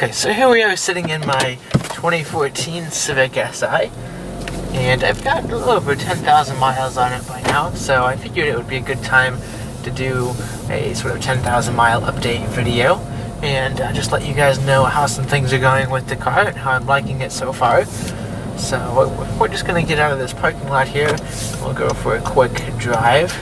Okay, so here we are sitting in my 2014 Civic Si, and I've got a little over 10,000 miles on it by now, so I figured it would be a good time to do a sort of 10,000 mile update video, and just let you guys know how some things are going with the car and how I'm liking it so far. So we're just going to get out of this parking lot here. We'll go for a quick drive.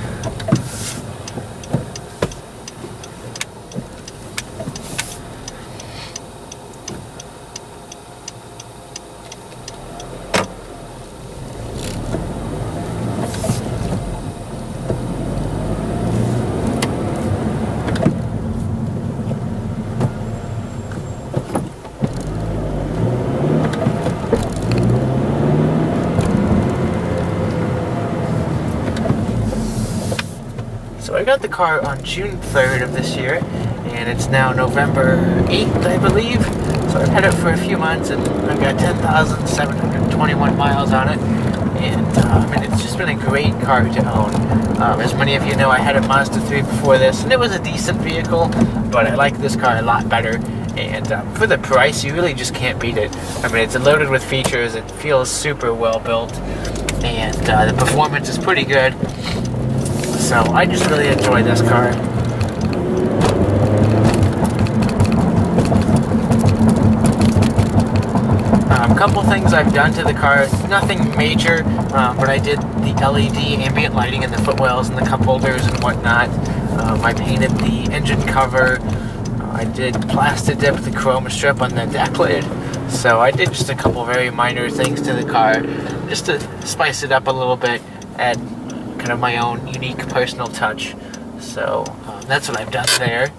So I got the car on June 3rd of this year, and it's now November 8th, I believe. So I've had it for a few months, and I've got 10,721 miles on it. And I mean, it's just been a great car to own. As many of you know, I had a Mazda 3 before this, and it was a decent vehicle, but I like this car a lot better. And for the price, you really just can't beat it. I mean, it's loaded with features. It feels super well built, and the performance is pretty good. So I just really enjoy this car. A couple things I've done to the car, nothing major, but I did the LED ambient lighting in the footwells and the cup holders and whatnot. I painted the engine cover. I did plastic dip the chrome strip on the deck lid. So I did just a couple very minor things to the car, just to spice it up a little bit, add kind of my own unique personal touch. So that's what I've done there.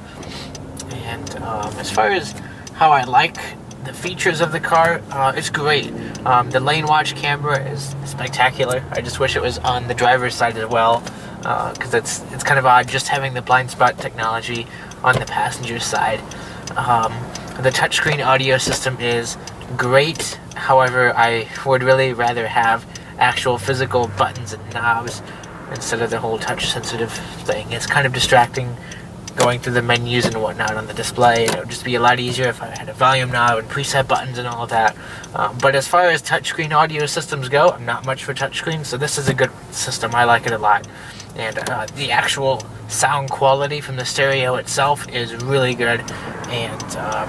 And as far as how I like the features of the car, it's great. The lane watch camera is spectacular. I just wish it was on the driver's side as well, because it's kind of odd just having the blind spot technology on the passenger side. The touchscreen audio system is great. However, I would really rather have actual physical buttons and knobs instead of the whole touch-sensitive thing. It's kind of distracting going through the menus and whatnot on the display. It would just be a lot easier if I had a volume knob and preset buttons and all of that. But as far as touchscreen audio systems go, I'm not much for touchscreen, so this is a good system. I like it a lot. And the actual sound quality from the stereo itself is really good. And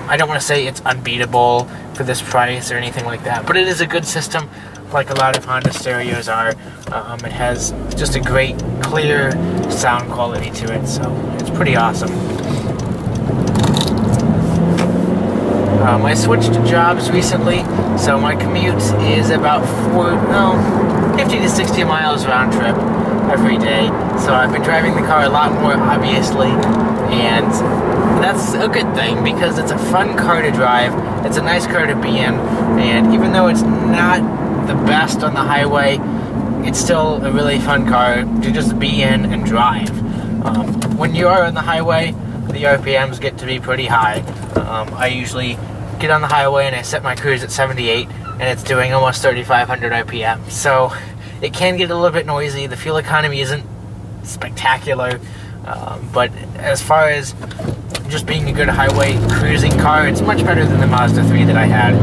I don't want to say it's unbeatable for this price or anything like that, but it is a good system, like a lot of Honda stereos are. It has just a great, clear sound quality to it, so it's pretty awesome. I switched jobs recently, so my commute is about 50 to 60 miles round trip every day. So I've been driving the car a lot more, obviously, and that's a good thing because it's a fun car to drive. It's a nice car to be in, and even though it's not the best on the highway, it's still a really fun car to just be in and drive. When you are on the highway, the RPMs get to be pretty high. I usually get on the highway and I set my cruise at 78, and it's doing almost 3,500 RPM. So it can get a little bit noisy. The fuel economy isn't spectacular, but as far as just being a good highway cruising car, it's much better than the Mazda 3 that I had.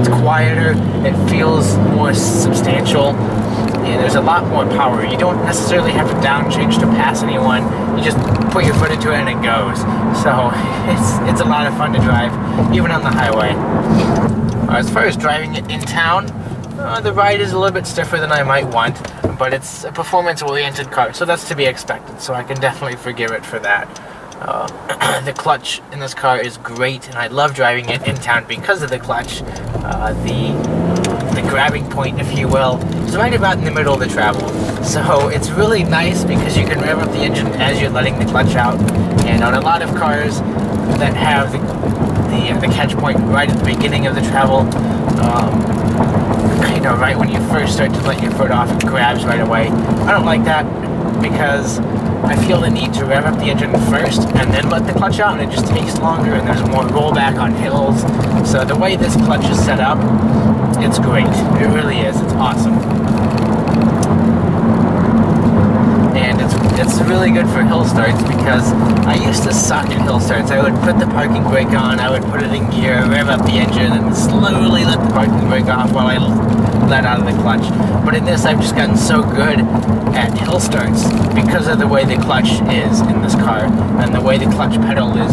It's quieter, it feels more substantial, and there's a lot more power. You don't necessarily have to downchange to pass anyone. You just put your foot into it and it goes. So it's a lot of fun to drive, even on the highway. As far as driving it in town, the ride is a little bit stiffer than I might want, but it's a performance-oriented car, so that's to be expected, so I can definitely forgive it for that. The clutch in this car is great, and I love driving it in town because of the clutch. The grabbing point, if you will, is right about in the middle of the travel. So it's really nice because you can rev up the engine as you're letting the clutch out. And on a lot of cars that have the catch point right at the beginning of the travel, you know, right when you first start to let your foot off, it grabs right away. I don't like that because I feel the need to rev up the engine first and then let the clutch out, and it just takes longer and there's more rollback on hills. So the way this clutch is set up, it's great. It really is. It's awesome. And it's really good for hill starts because I used to suck at hill starts. I would put the parking brake on, I would put it in gear, rev up the engine, and slowly let the parking brake off while I let out of the clutch. But in this, I've just gotten so good at hill starts because of the way the clutch is in this car and the way the clutch pedal is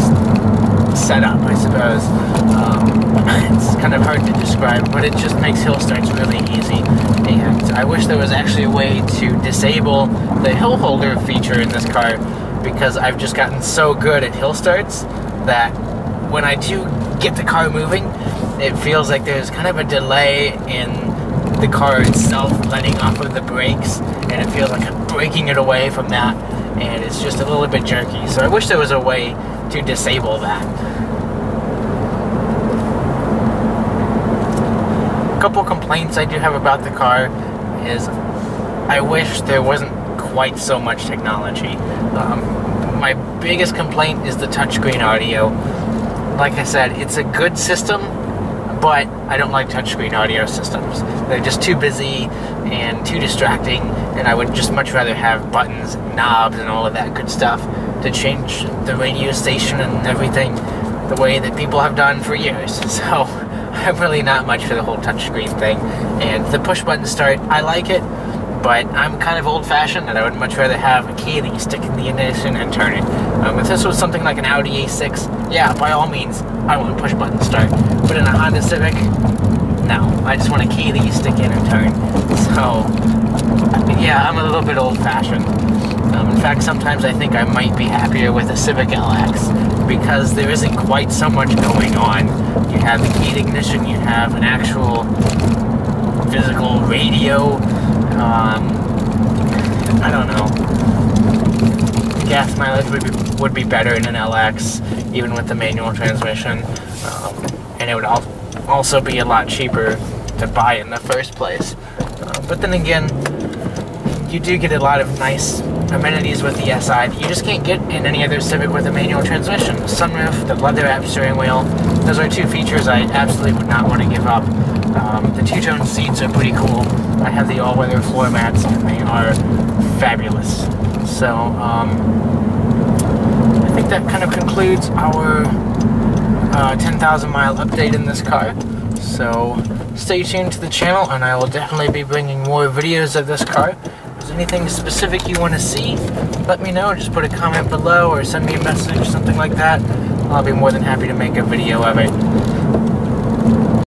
set up, I suppose. It's kind of hard to describe, but it just makes hill starts really easy. And I wish there was actually a way to disable the hill holder feature in this car, because I've just gotten so good at hill starts that when I do get the car moving, it feels like there's kind of a delay in the car itself letting off of the brakes, and it feels like I'm braking it away from that, and it's just a little bit jerky. So I wish there was a way to disable that. A couple complaints I do have about the car is I wish there wasn't quite so much technology. My biggest complaint is the touchscreen audio. Like I said, it's a good system, but I don't like touchscreen audio systems. They're just too busy and too distracting, and I would just much rather have buttons, knobs, and all of that good stuff to change the radio station and everything the way that people have done for years. So I'm really not much for the whole touchscreen thing. And the push-button start, I like it, but I'm kind of old-fashioned, and I would much rather have a key that you stick in the ignition and turn it. If this was something like an Audi A6, yeah, by all means, I want a push-button start. But in a Honda Civic, no. I just want a key that you stick in and turn. So, yeah, I'm a little bit old-fashioned. In fact, sometimes I think I might be happier with a Civic LX, because there isn't quite so much going on. You have the keyed ignition, you have an actual physical radio. I don't know. Gas mileage would be better in an LX, even with the manual transmission, and it would also be a lot cheaper to buy in the first place. But then again, you do get a lot of nice amenities with the SI that you just can't get in any other Civic with a manual transmission. The sunroof, the leather-wrapped steering wheel, those are two features I absolutely would not want to give up. The two-tone seats are pretty cool. I have the all-weather floor mats, and they are fabulous. So, I think that kind of concludes our 10,000 mile update in this car. So, stay tuned to the channel, and I will definitely be bringing more videos of this car. If there's anything specific you want to see, let me know. Just put a comment below or send me a message, something like that. I'll be more than happy to make a video of it.